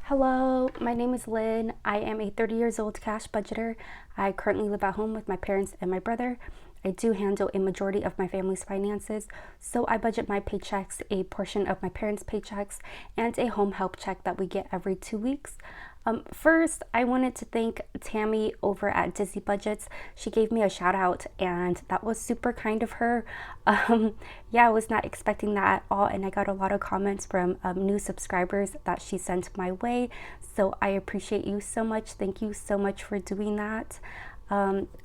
Hello, my name is Lynn. I am a 30 years old cash budgeter. I currently live at home with my parents and my brother. I do handle a majority of my family's finances, so I budget my paychecks, a portion of my parents' paychecks, and a home help check that we get every 2 weeks. First, I wanted to thank Tammy over at Dizzy Budgets. She gave me a shout out, and that was super kind of her. Yeah, I was not expecting that at all, and I got a lot of comments from new subscribers that she sent my way. So I appreciate you so much. Thank you so much for doing that.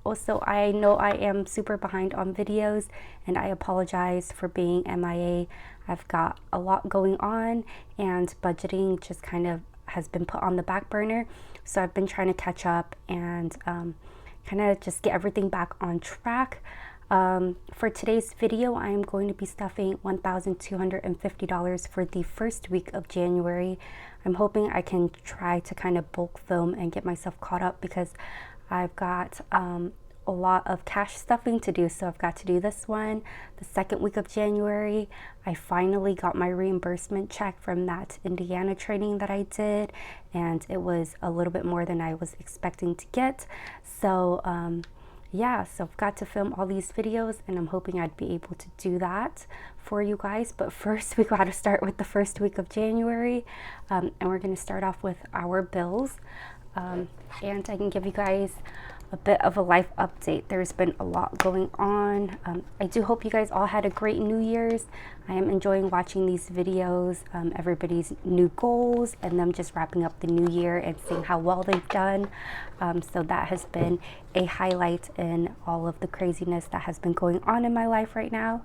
Also, I know I am super behind on videos, and I apologize for being MIA. I've got a lot going on, and budgeting just kind of has been put on the back burner. So I've been trying to catch up and kind of just get everything back on track. For today's video, I am going to be stuffing $1,250 for the first week of January. I'm hoping I can try to kind of bulk film and get myself caught up because I've got a lot of cash stuffing to do. So I've got to do this one. The second week of January, I finally got my reimbursement check from that Indiana training that I did, and it was a little bit more than I was expecting to get. So yeah, so I've got to film all these videos, and I'm hoping I'd be able to do that for you guys. But first, we got to start with the first week of January, and we're going to start off with our bills. And I can give you guys a bit of a life update. There's been a lot going on. I do hope you guys all had a great New Year's. I am enjoying watching these videos, everybody's new goals, and them just wrapping up the new year and seeing how well they've done. So that has been a highlight in all of the craziness that has been going on in my life right now.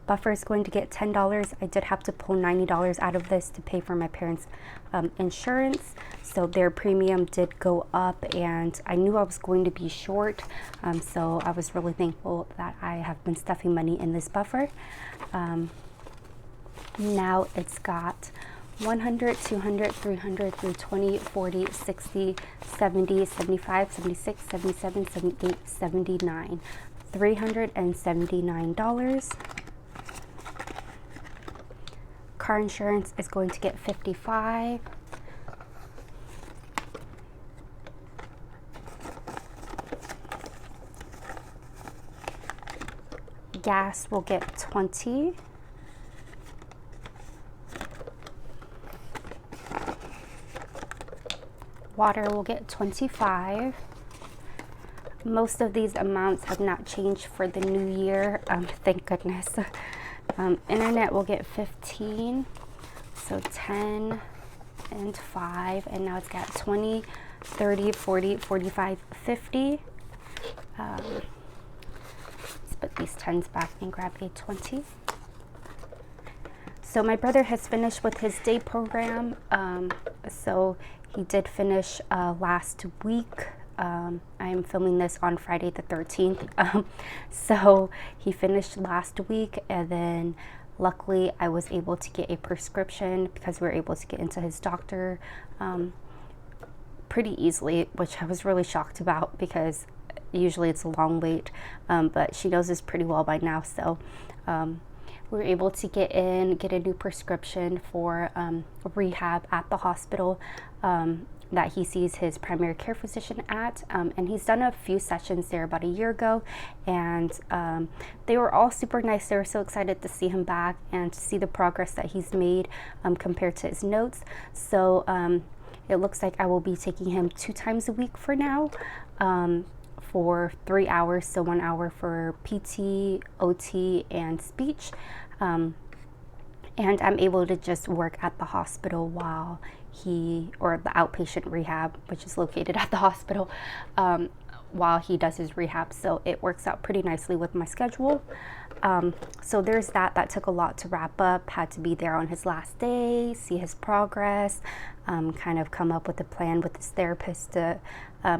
Buffer is going to get $10. I did have to pull $90 out of this to pay for my parents' insurance, so their premium did go up, and I knew I was going to be short, so I was really thankful that I have been stuffing money in this buffer. Now it's got 100, 200, 300, 320, 40, 60, 70, 75, 76, 77, 78, 79. $379. Car insurance is going to get $55. Gas will get $20. Water will get $25. Most of these amounts have not changed for the new year, thank goodness. Internet will get 15, so 10 and 5, and now it's got 20, 30, 40, 45, 50. Let's put these 10s back and grab a 20. So my brother has finished with his day program. So he did finish last week. I am filming this on Friday the 13th. So he finished last week, and then luckily I was able to get a prescription because we were able to get into his doctor pretty easily, which I was really shocked about because usually it's a long wait, but she knows this pretty well by now. So we were able to get a new prescription for rehab at the hospital that he sees his primary care physician at, and he's done a few sessions there about a year ago, and they were all super nice. They were so excited to see him back and to see the progress that he's made compared to his notes. So it looks like I will be taking him 2 times a week for now, for 3 hours, so 1 hour for PT, OT, and speech. And I'm able to just work at the hospital while or the outpatient rehab, which is located at the hospital, while he does his rehab. So it works out pretty nicely with my schedule. So there's that took a lot to wrap up. Had to be there on his last day, see his progress, kind of come up with a plan with his therapist to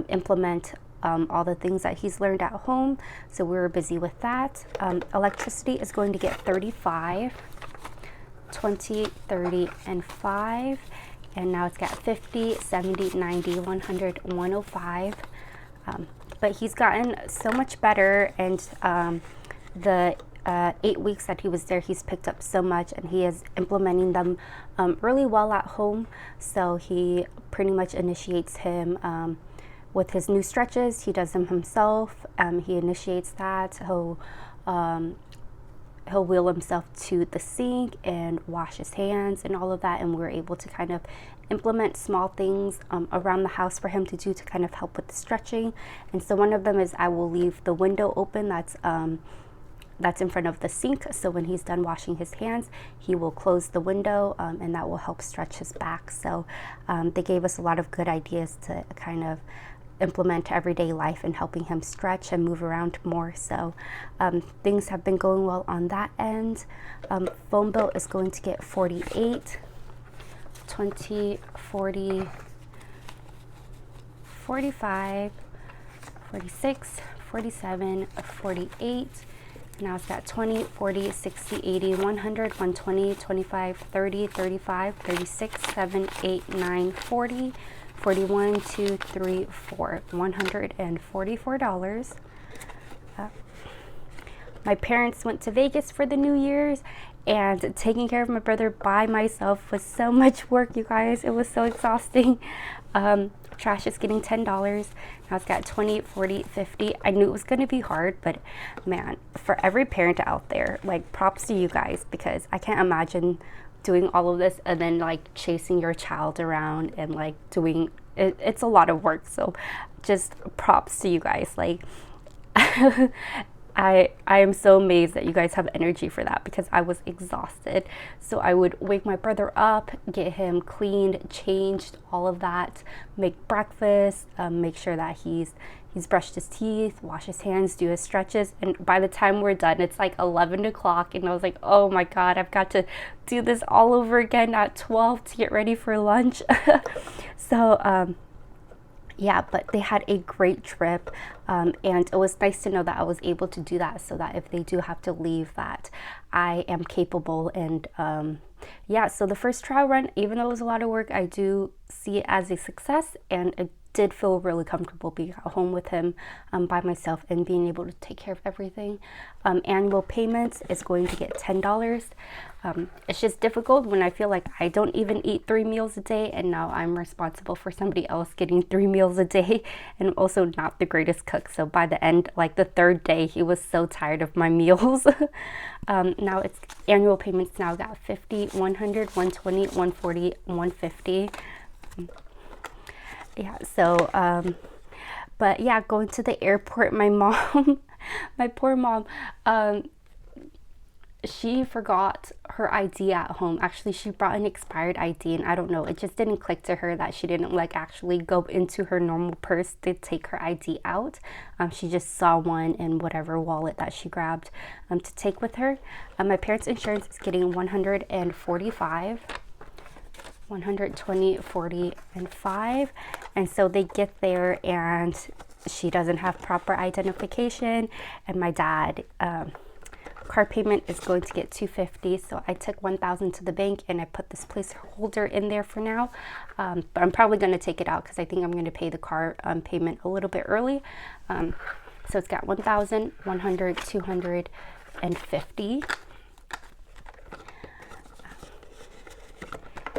implement all the things that he's learned at home. So we were busy with that. Electricity is going to get 35, 20, 30, and 5. And now it's got 50, 70, 90, 100, 105. But he's gotten so much better, and the 8 weeks that he was there, he's picked up so much, and he is implementing them really well at home. So he pretty much initiates him with his new stretches. He does them himself. He initiates that. He'll wheel himself to the sink and wash his hands and all of that, and we're able to kind of implement small things around the house for him to do to kind of help with the stretching. And so one of them is I will leave the window open that's in front of the sink, so when he's done washing his hands, he will close the window, and that will help stretch his back. So they gave us a lot of good ideas to kind of implement everyday life and helping him stretch and move around more. So things have been going well on that end. Phone bill is going to get 48, 20, 40, 45, 46, 47, 48. Now it's got 20, 40, 60, 80, 100, 120, 25, 30, 35, 36, 7, 8, 9, 40, 41, 2, 3, 4, $144. My parents went to Vegas for the New Year's, and taking care of my brother by myself was so much work, you guys. It was so exhausting. Trash is getting $10. Now it's got 20, 40, 50. I knew it was going to be hard, but man, for every parent out there, like, props to you guys, because I can't imagine doing all of this and then like chasing your child around and like doing it. It's a lot of work. So just props to you guys. Like, I am so amazed that you guys have energy for that, because I was exhausted. So I would wake my brother up, get him cleaned, changed, all of that, make breakfast, make sure that he's brushed his teeth, wash his hands, do his stretches. And by the time we're done, it's like 11 o'clock. And I was like, oh my God, I've got to do this all over again at 12 to get ready for lunch. So, yeah, but they had a great trip, and it was nice to know that I was able to do that, so that if they do have to leave, that I am capable. And yeah, so the first trial run, even though it was a lot of work, I do see it as a success, and it did feel really comfortable being at home with him by myself and being able to take care of everything. Annual payments is going to get $10. It's just difficult when I feel like I don't even eat 3 meals a day, and now I'm responsible for somebody else getting 3 meals a day, and I'm also not the greatest cook. So by the end, like the 3rd day, he was so tired of my meals. Now it's annual payments now got 50, 100, 120, 140, 150. Yeah, so but yeah, going to the airport, my mom, my poor mom, she forgot her ID at home. Actually, she brought an expired ID, and I don't know, it just didn't click to her that she didn't like actually go into her normal purse to take her ID out. She just saw one in whatever wallet that she grabbed to take with her. My parents' insurance is getting $145. 120, 40, and 5. And so they get there, and she doesn't have proper identification, and my dad, car payment is going to get $250. So I took $1,000 to the bank, and I put this placeholder in there for now, but I'm probably going to take it out because I think I'm going to pay the car payment a little bit early. So it's got 1,000, 100, 250.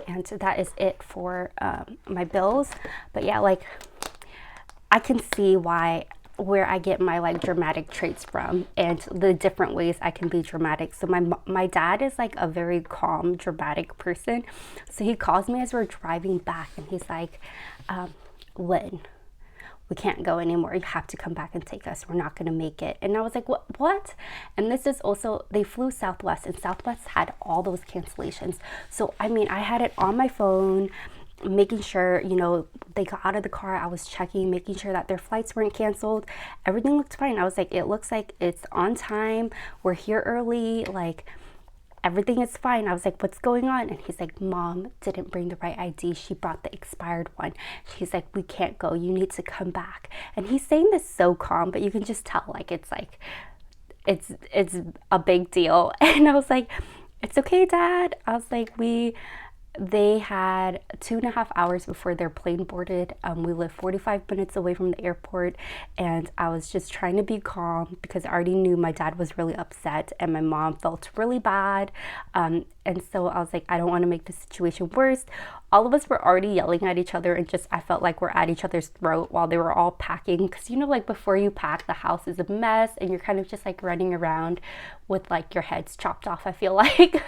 And so that is it for my bills. But yeah, like, I can see where I get my like dramatic traits from, and the different ways I can be dramatic. So my dad is like a very calm, dramatic person. So he calls me as we're driving back, and he's like, Lynn, we can't go anymore. You have to come back and take us. We're not going to make it. And I was like, what? And this is also, they flew Southwest, and Southwest had all those cancellations. So, I mean, I had it on my phone, making sure, you know, they got out of the car. I was checking, making sure that their flights weren't canceled. Everything looked fine. I was like, it looks like it's on time. We're here early. Like, everything is fine. I was like, what's going on? And he's like, Mom didn't bring the right ID. She brought the expired one. He's like, we can't go. You need to come back. And he's saying this so calm, but you can just tell like it's a big deal. And I was like, it's okay, Dad. I was like, we they had 2.5 hours before their plane boarded. We live 45 minutes away from the airport, and I was just trying to be calm because I already knew my dad was really upset and my mom felt really bad. And so I was like, I don't want to make the situation worse. All of us were already yelling at each other, and just I felt like we're at each other's throat while they were all packing, because like before you pack, the house is a mess and you're kind of just like running around with like your heads chopped off, I feel like.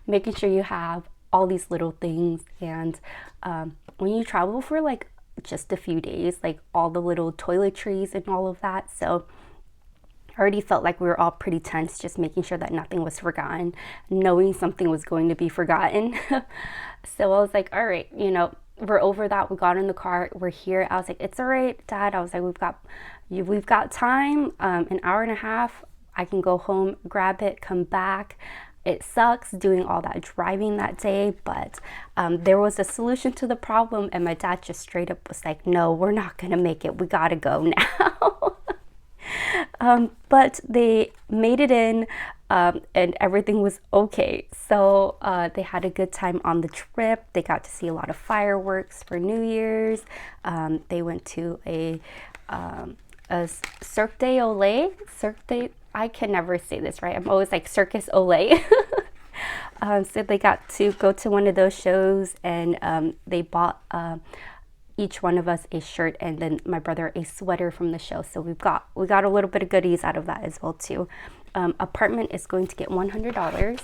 Making sure you have all these little things. And when you travel for like just a few days, like all the little toiletries and all of that, so I already felt like we were all pretty tense, just making sure that nothing was forgotten, knowing something was going to be forgotten. So I was like, all right, we're over that. We got in the car, we're here. I was like, it's all right, Dad. I was like, we've got time, an hour and a half. I can go home, grab it, come back. It sucks doing all that driving that day, but there was a solution to the problem, and my dad just straight up was like, no, we're not gonna make it. We gotta go now. But they made it in, and everything was okay. So they had a good time on the trip. They got to see a lot of fireworks for New Year's. They went to a Cirque du Soleil. I can never say this right. I'm always like Circus Olay. So they got to go to one of those shows, and they bought each one of us a shirt, and then my brother a sweater from the show. So we got a little bit of goodies out of that as well too. Apartment is going to get $100.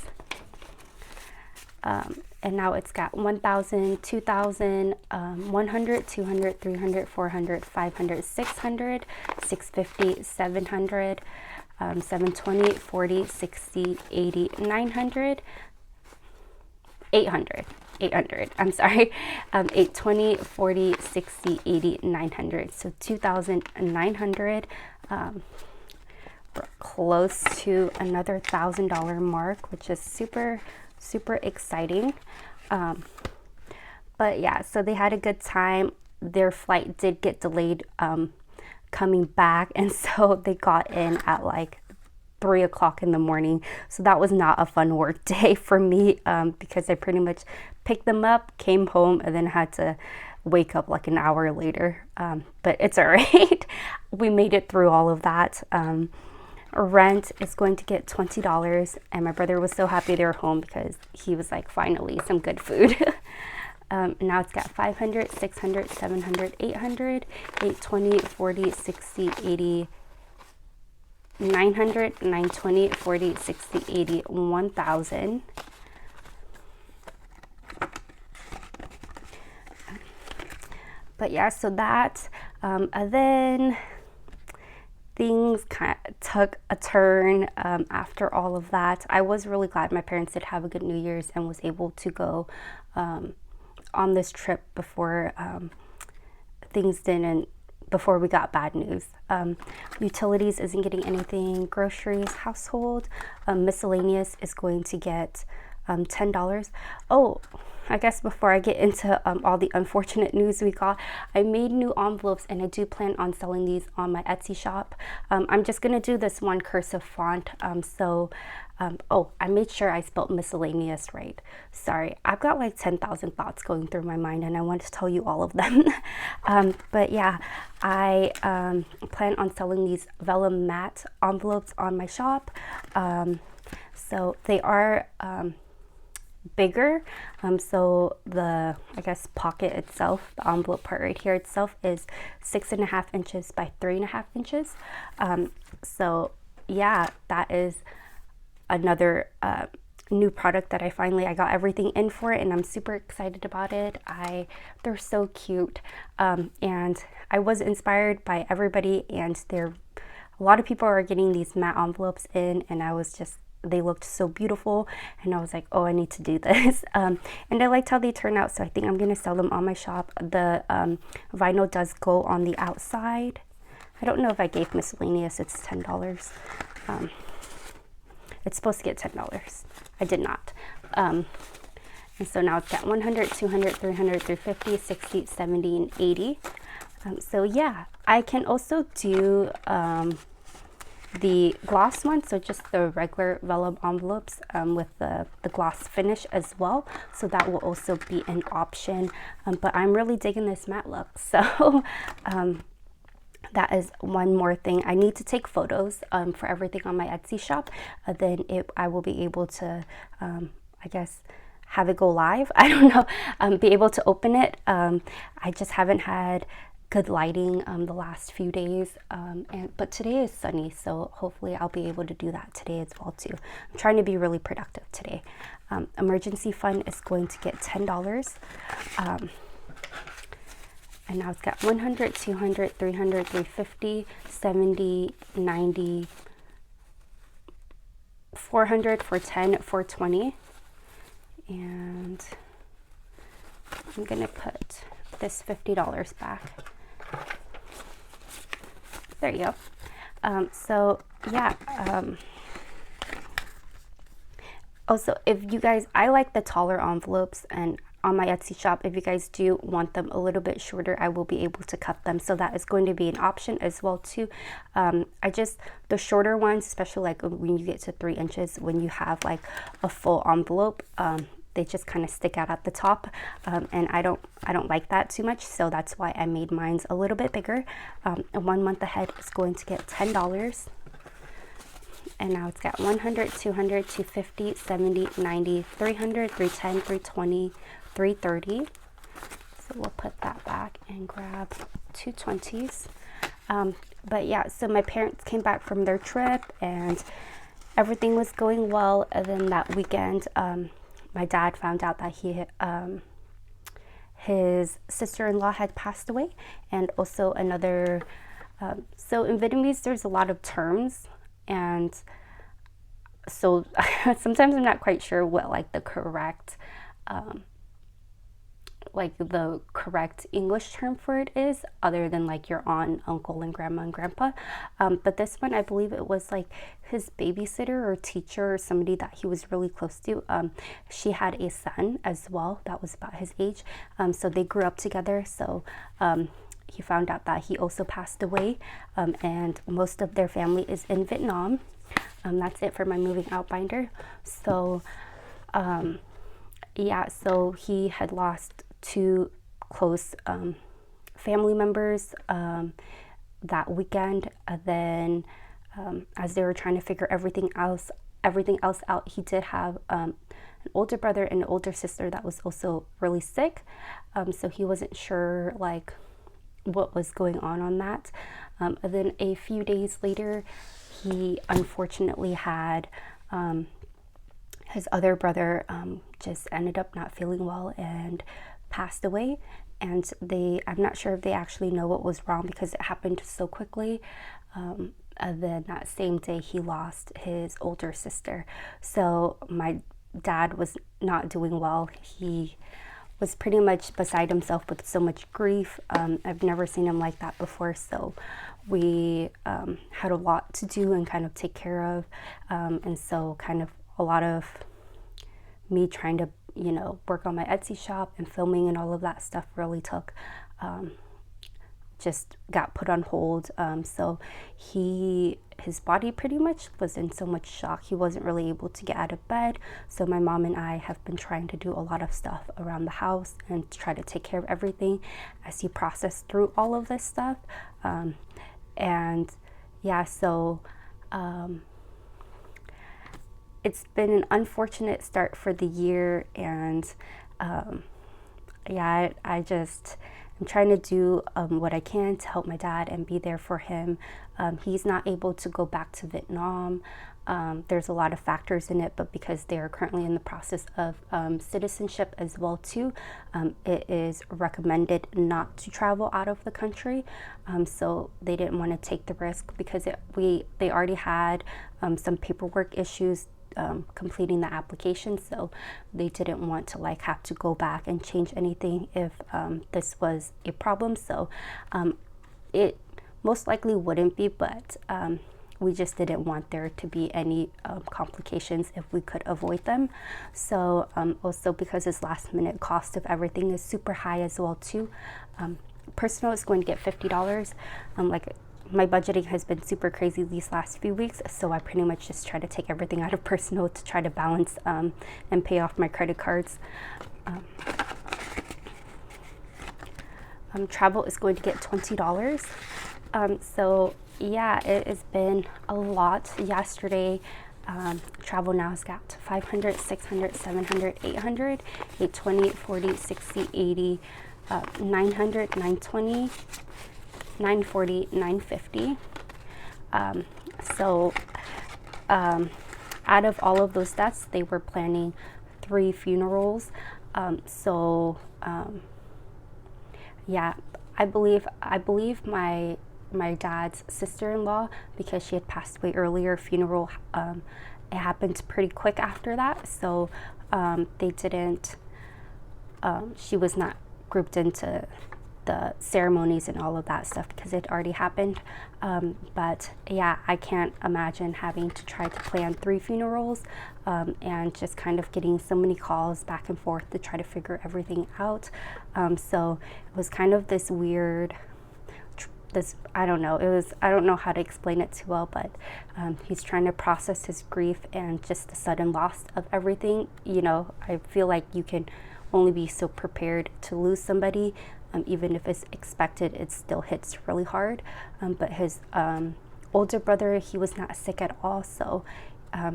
And now it's got 1,000, 2,000, 100, 200, 300, 400, 500, 600, 650, 700, 720, 40, 60, 80, 900, 800. 800, I'm sorry, 820, 40, 60, 80, 900. So 2,900. We're close to another $1,000 mark, which is super, super exciting. But yeah, so they had a good time. Their flight did get delayed coming back, and so they got in at like 3 o'clock in the morning. So that was not a fun work day for me, because I pretty much picked them up, came home, and then had to wake up like an hour later. But it's all right. We made it through all of that. Rent is going to get $20, and my brother was so happy they were home because he was like, finally some good food. Now it's got 500, 600, 700, 800, 820, 40, 60, 80, 900, 920, 40, 60, 80, 1,000. But yeah, so that, and then things kind of took a turn after all of that. I was really glad my parents did have a good New Year's and was able to go on this trip before before we got bad news. Utilities isn't getting anything. Groceries, household, miscellaneous is going to get $10. Oh, I guess before I get into all the unfortunate news we got, I made new envelopes, and I do plan on selling these on my Etsy shop. I'm just gonna do this one cursive font. Oh, I made sure I spelled miscellaneous right. Sorry, I've got like 10,000 thoughts going through my mind, and I want to tell you all of them. But yeah, I plan on selling these vellum matte envelopes on my shop. So they are bigger. So the, I guess, pocket itself, the envelope part right here itself, is 6.5 inches by 3.5 inches. So yeah, that is another new product that I got everything in for it, and I'm super excited about it. They're so cute, and I was inspired by everybody, and a lot of people are getting these matte envelopes in, and they looked so beautiful, and I was like, oh, I need to do this. And I liked how they turn out, so I think I'm gonna sell them on my shop. The vinyl does go on the outside. I don't know if I gave miscellaneous, it's $10. It's supposed to get $10. I did not. And so now it's got 100, 200, 300, 350, 60, 70, and 80. So yeah, I can also do the gloss one, so just the regular vellum envelopes with the gloss finish as well. So that will also be an option. But I'm really digging this matte look. So that is one more thing. I need to take photos for everything on my Etsy shop. Then I will be able to, I guess, have it go live. I don't know, be able to open it. I just haven't had good lighting the last few days, but today is sunny, so hopefully I'll be able to do that today as well too. I'm trying to be really productive today. Emergency fund is going to get $10. And now it's got 100, 200, 300, 350, 70, 90, 400, 410, 420. And I'm gonna put this $50 back. There you go. So yeah. Also, if you guys, I like the taller envelopes, and on my Etsy shop, if you guys do want them a little bit shorter, I will be able to cut them. So that is going to be an option as well too. The shorter ones, especially like when you get to 3 inches, when you have like a full envelope, they just kind of stick out at the top, and I don't like that too much, so that's why I made mine's a little bit bigger. And 1 month ahead is going to get $10, and now it's got 100, 200, 250, 70, 90, 300, 310, 320, 330. So we'll put that back and grab 220s. But yeah, so my parents came back from their trip and everything was going well, and then that weekend my dad found out that his sister-in-law had passed away, and also another, so in Vietnamese there's a lot of terms, and so sometimes I'm not quite sure what like the correct English term for it is, other than like your aunt, uncle, and grandma and grandpa. But this one, I believe it was like his babysitter or teacher or somebody that he was really close to. She had a son as well that was about his age. So they grew up together. So he found out that he also passed away, and most of their family is in Vietnam. That's it for my moving out binder. So yeah, so he had lost 2 close family members that weekend. Then as they were trying to figure everything else out, he did have an older brother and an older sister that was also really sick. So he wasn't sure like what was going on that. And then a few days later, he unfortunately had his other brother just ended up not feeling well and passed away. And I'm not sure if they actually know what was wrong because it happened so quickly. And then that same day he lost his older sister. So my dad was not doing well. He was pretty much beside himself with so much grief. I've never seen him like that before. So we had a lot to do and kind of take care of. And so kind of a lot of me trying to, work on my Etsy shop and filming and all of that stuff really just got put on hold. So his body pretty much was in so much shock. He wasn't really able to get out of bed. So my mom and I have been trying to do a lot of stuff around the house and try to take care of everything as he processed through all of this stuff. And yeah, so it's been an unfortunate start for the year, and yeah, I'm trying to do what I can to help my dad and be there for him. He's not able to go back to Vietnam. There's a lot of factors in it, but because they are currently in the process of citizenship as well too, it is recommended not to travel out of the country. So they didn't want to take the risk because they already had some paperwork issues completing the application, so they didn't want to have to go back and change anything if this was a problem. So it most likely wouldn't be, but we just didn't want there to be any complications if we could avoid them. So also because this last minute cost of everything is super high as well too. Personal is going to get $50. Like my budgeting has been super crazy these last few weeks, so I pretty much just try to take everything out of personal to try to balance and pay off my credit cards. Travel is going to get $20. So yeah, it has been a lot. Yesterday, travel now has got 500, 600, 700, 800, 820, 40, 60, 80, 900, 920, 940, 950. So out of all of those deaths, they were planning 3 funerals. Yeah, I believe my dad's sister-in-law, because she had passed away earlier, funeral, it happened pretty quick after that, so they didn't, she was not grouped into the ceremonies and all of that stuff because it already happened. But yeah, I can't imagine having to try to plan 3 funerals and just kind of getting so many calls back and forth to try to figure everything out. So it was kind of this weird, I don't know how to explain it too well, but he's trying to process his grief and just the sudden loss of everything. You know, I feel like you can only be so prepared to lose somebody. Even if it's expected, it still hits really hard. But his older brother, he was not sick at all, so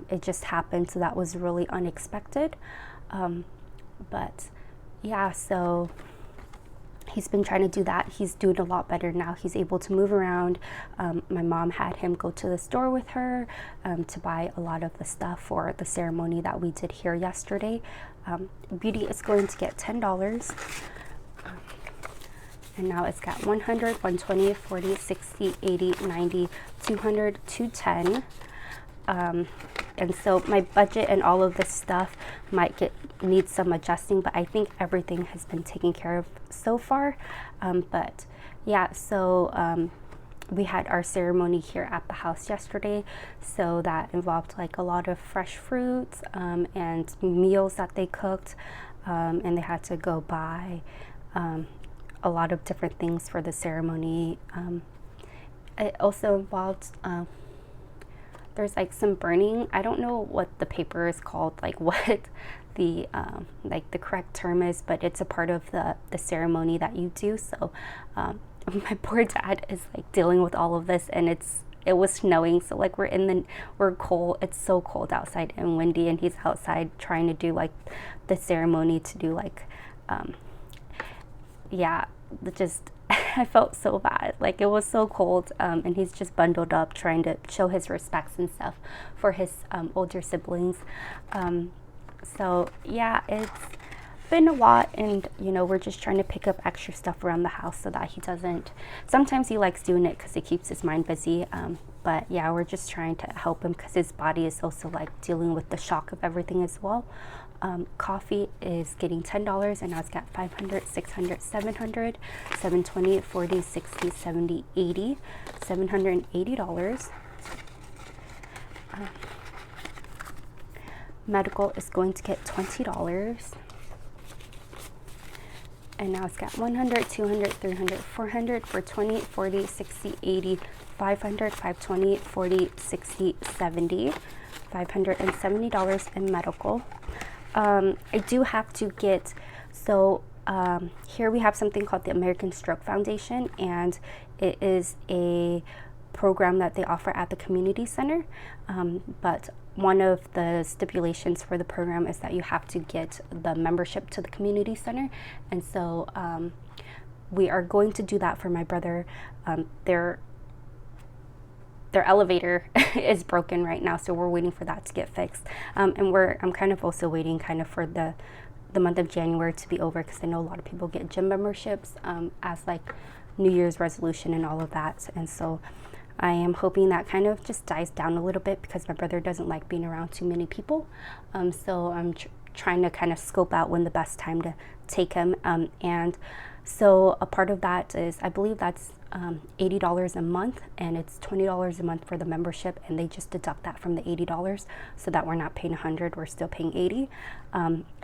it just happened, so that was really unexpected. But yeah, so he's been trying to do that. He's doing a lot better now. He's able to move around. My mom had him go to the store with her to buy a lot of the stuff for the ceremony that we did here yesterday. Beauty is going to get $10. And now it's got 100, 120, 40, 60, 80, 90, 200, 210. And so my budget and all of this stuff might need some adjusting, but I think everything has been taken care of so far. But yeah, so we had our ceremony here at the house yesterday, so that involved like a lot of fresh fruits and meals that they cooked, and they had to go buy a lot of different things for the ceremony. It also involved there's like some burning. I don't know what the paper is called, like what the like the correct term is, but it's a part of the ceremony that you do. So my poor dad is like dealing with all of this, and it was snowing, so like we're cold. It's so cold outside and windy, and he's outside trying to do like the ceremony to do like yeah, just I felt so bad. Like it was so cold, and he's just bundled up trying to show his respects and stuff for his older siblings. So yeah, it's been a lot, and you know, we're just trying to pick up extra stuff around the house so that he doesn't. Sometimes he likes doing it because it keeps his mind busy. But yeah, we're just trying to help him because his body is also like dealing with the shock of everything as well. Coffee is getting $10, and now it's got 500, 600, 700, 720, 40, 60, 70, 80, $780. Medical is going to get $20. And now it's got 100, 200, 300, 400, 420, 40, 60, 80, 500, 520, 40, 60, 70, $570 in medical. I do have to get, so here we have something called the American Stroke Foundation, and it is a program that they offer at the community center. But one of the stipulations for the program is that you have to get the membership to the community center. And so we are going to do that for my brother. Their elevator is broken right now, so we're waiting for that to get fixed. And I'm kind of also waiting kind of for the month of January to be over, because I know a lot of people get gym memberships as like New Year's resolution and all of that. And so I am hoping that kind of just dies down a little bit, because my brother doesn't like being around too many people. So I'm trying to kind of scope out when the best time to take him. And so a part of that is, I believe that's $80 a month, and it's $20 a month for the membership, and they just deduct that from the $80 so that we're not paying $100, we're still paying $80.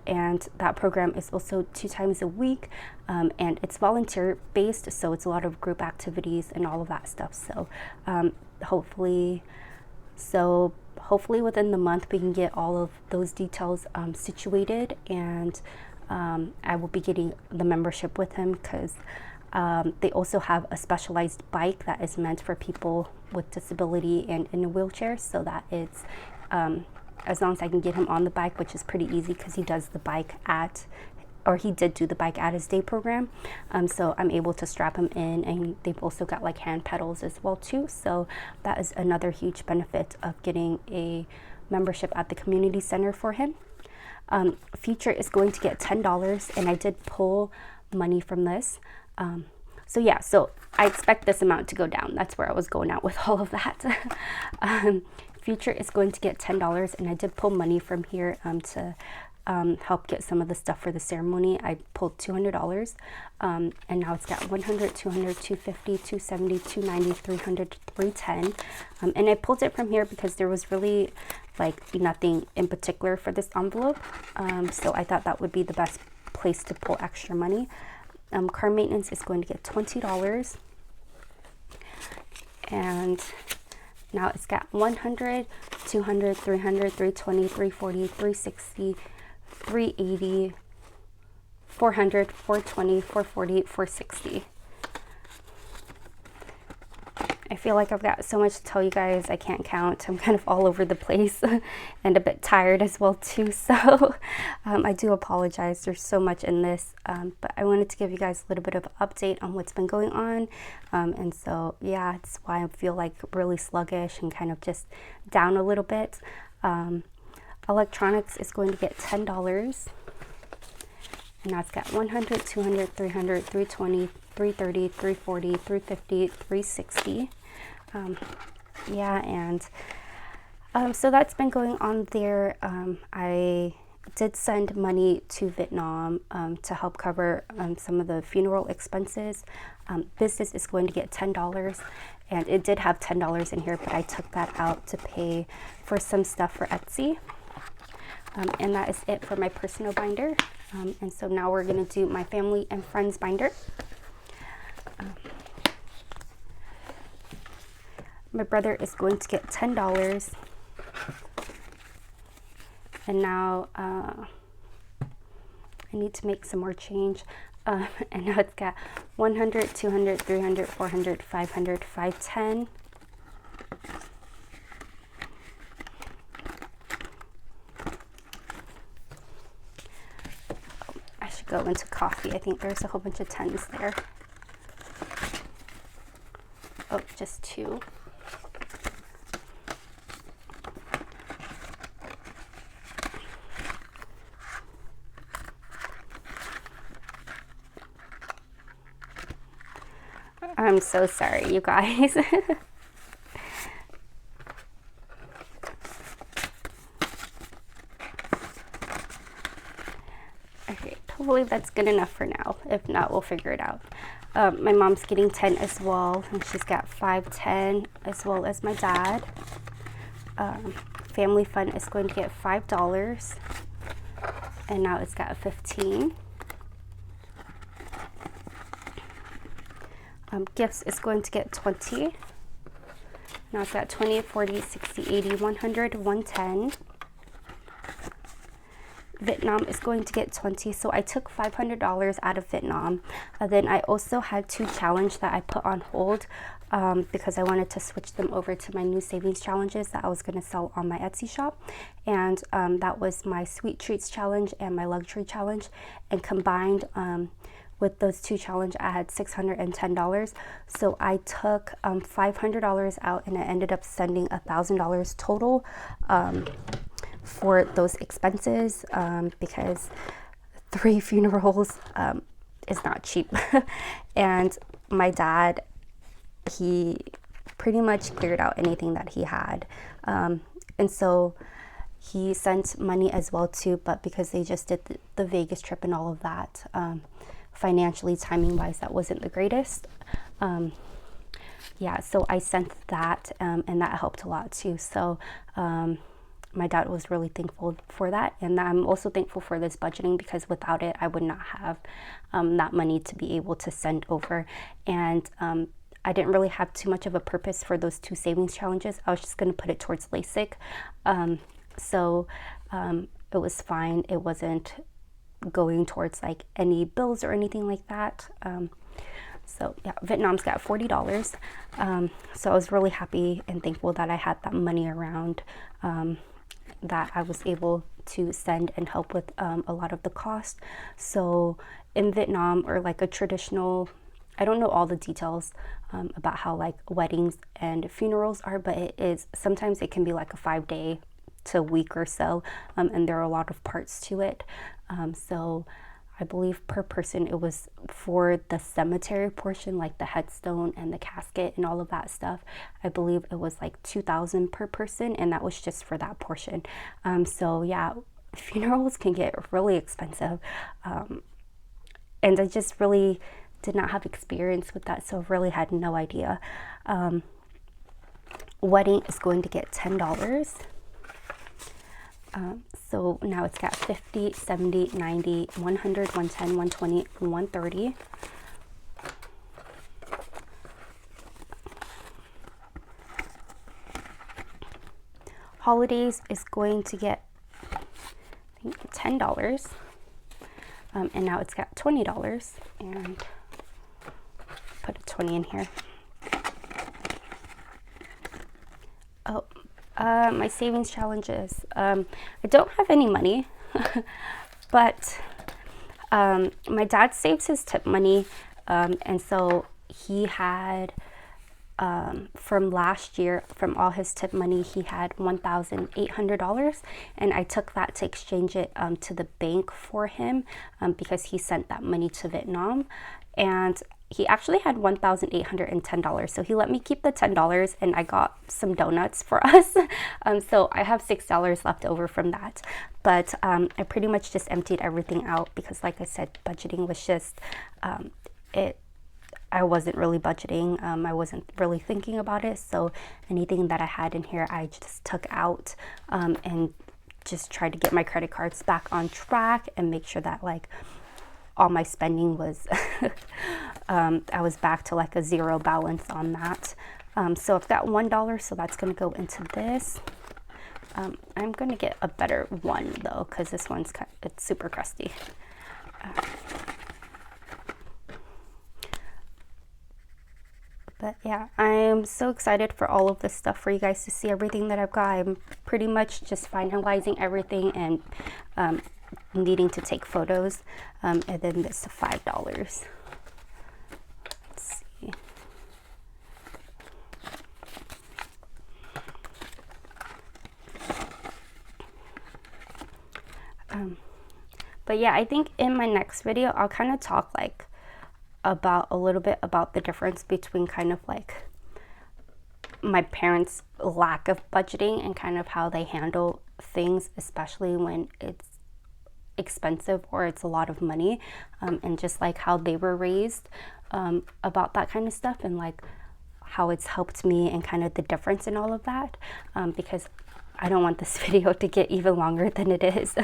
And that program is also 2 times a week, and it's volunteer based, so it's a lot of group activities and all of that stuff. So hopefully within the month we can get all of those details situated, and I will be getting the membership with him, because they also have a specialized bike that is meant for people with disability and in a wheelchair, so that it's as long as I can get him on the bike, which is pretty easy because he does the bike he did do the bike at his day program. So I'm able to strap him in, and they've also got like hand pedals as well too. So that is another huge benefit of getting a membership at the community center for him. Future is going to get $10, and I did pull money from this. So I expect this amount to go down. That's where I was going out with all of that. Future is going to get $10, and I did pull money from here to help get some of the stuff for the ceremony. I pulled $200, and now it's got $100, $200, $250, $270, $290, $300, $310. And I pulled it from here because there was really like nothing in particular for this envelope. So I thought that would be the best place to pull extra money. Car maintenance is going to get $20, and now it's got $100, $200, $300, $320, $340, $360, $380, $400, $420, $440, $460. I feel like I've got so much to tell you guys, I can't count. I'm kind of all over the place and a bit tired as well too. So I do apologize. There's so much in this, but I wanted to give you guys a little bit of an update on what's been going on. And so, yeah, it's why I feel like really sluggish and kind of just down a little bit. Electronics is going to get $10. And now it's got $100, $200, $300, $320, $330, $340, $350, $360. So that's been going on there. I did send money to Vietnam to help cover some of the funeral expenses. Business is going to get $10, and it did have $10 in here, but I took that out to pay for some stuff for Etsy. And that is it for my personal binder. And so now we're going to do my family and friends binder. My brother is going to get $10. And now I need to make some more change. And now it's got $100, $200, $300, $400, $500, $510. I should go into coffee. I think there's a whole bunch of 10s there. Oh, just 2. I'm so sorry, you guys. Okay, hopefully that's good enough for now. If not, we'll figure it out. My mom's getting 10 as well, and she's got 510 as well as my dad. Family Fun is going to get $5, and now it's got a 15. Gifts is going to get 20. Now it's got 20, 40, 60, 80, 100, 110. Vietnam is going to get 20. So I took $500 out of Vietnam. Then I also had 2 challenge that I put on hold because I wanted to switch them over to my new savings challenges that I was going to sell on my Etsy shop. And that was my sweet treats challenge and my luxury challenge. And combined, with those 2 challenge, I had $610. So I took $500 out, and I ended up sending $1,000 total for those expenses because 3 funerals is not cheap. And my dad, he pretty much cleared out anything that he had. And so he sent money as well too, but because they just did the Vegas trip and all of that, financially, timing wise, that wasn't the greatest. Yeah, so I sent that, and that helped a lot too. So my dad was really thankful for that, and I'm also thankful for this budgeting, because without it I would not have that money to be able to send over. And I didn't really have too much of a purpose for those 2 savings challenges. I was just going to put it towards LASIK. So it was fine. It wasn't going towards like any bills or anything like that. So yeah, Vietnam's got $40. So I was really happy and thankful that I had that money around, that I was able to send and help with a lot of the cost. So in Vietnam, or like a traditional, I don't know all the details about how like weddings and funerals are, but it is, sometimes it can be like a 5-day to a week or so, and there are a lot of parts to it. So I believe per person, it was for the cemetery portion, like the headstone and the casket and all of that stuff, I believe it was like $2,000 per person, and that was just for that portion. So yeah, funerals can get really expensive, and I just really did not have experience with that, so really had no idea. Wedding is going to get $10. So now it's got 50, 70, 90, 100, 110, 120, and 130. Holidays is going to get, I think, $10. And now it's got $20, and put a 20 in here. Oh, my savings challenges. I don't have any money, but my dad saves his tip money, and so he had, from last year, from all his tip money, he had $1,800, and I took that to exchange it to the bank for him, because he sent that money to Vietnam, and he actually had $1,810. So he let me keep the $10, and I got some donuts for us. So I have $6 left over from that. But I pretty much just emptied everything out, because like I said, budgeting was just, I wasn't really budgeting. I wasn't really thinking about it. So anything that I had in here, I just took out, and just tried to get my credit cards back on track and make sure that like all my spending was, I was back to like a zero balance on that. So I've got $1, so that's going to go into this. I'm going to get a better one though, because this one's it's super crusty. But yeah, I'm so excited for all of this stuff, for you guys to see everything that I've got. I'm pretty much just finalizing everything and needing to take photos. And then this $5. Let's see. But yeah, I think in my next video, I'll kind of talk like about a little bit about the difference between kind of like my parents' lack of budgeting and kind of how they handle things, especially when it's expensive or it's a lot of money, and just like how they were raised about that kind of stuff, and like how it's helped me and kind of the difference in all of that, because I don't want this video to get even longer than it is.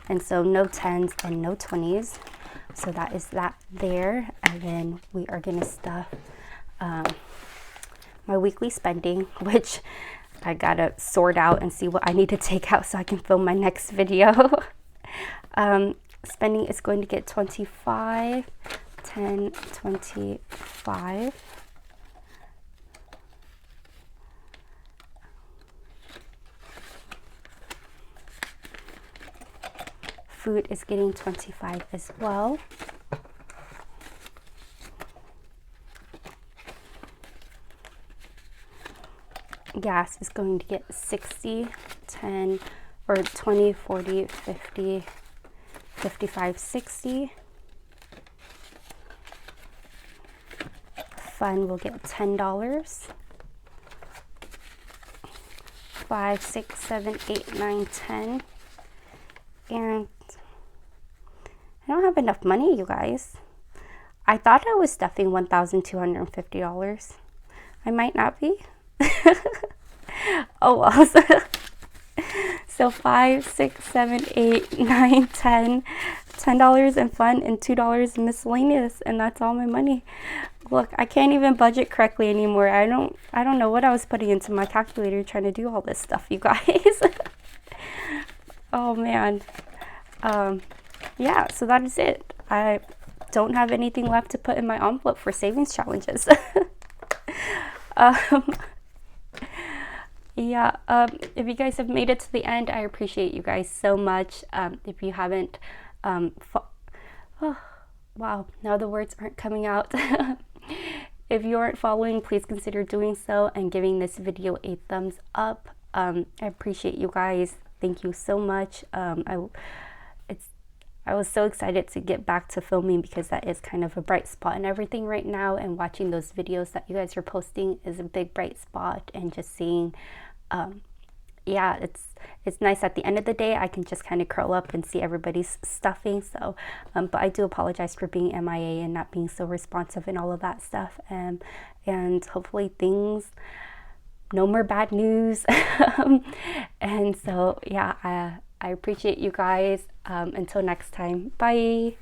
And so no 10s and no 20s. So that is that there. And then we are going to stuff my weekly spending, which I got to sort out and see what I need to take out so I can film my next video. Spending is going to get 25, 10, 25. Food is getting 25 as well. Gas is going to get 60, 10, or 20, 40, 50, 55, 60. Fun will get $10. 5, 6, 7, 8, 9, 10. And I don't have enough money, you guys. I thought I was stuffing $1,250. I might not be. Oh well. So 5, 6, 7, 8, 9, 10. $10 in fun and $2 in miscellaneous, and that's all my money. Look, I can't even budget correctly anymore. I don't know what I was putting into my calculator trying to do all this stuff, you guys. Oh man. Yeah, so that is it. I don't have anything left to put in my envelope for savings challenges. Yeah, if you guys have made it to the end, I appreciate you guys so much. If you haven't, oh, wow, now the words aren't coming out. If you aren't following, please consider doing so and giving this video a thumbs up. I appreciate you guys. Thank you so much. I was so excited to get back to filming because that is kind of a bright spot in everything right now, and watching those videos that you guys are posting is a big bright spot, and just seeing yeah, it's nice. At the end of the day, I can just kind of curl up and see everybody's stuffing. So but I do apologize for being MIA and not being so responsive and all of that stuff, and hopefully things, no more bad news. And so yeah, I appreciate you guys. Until next time, bye.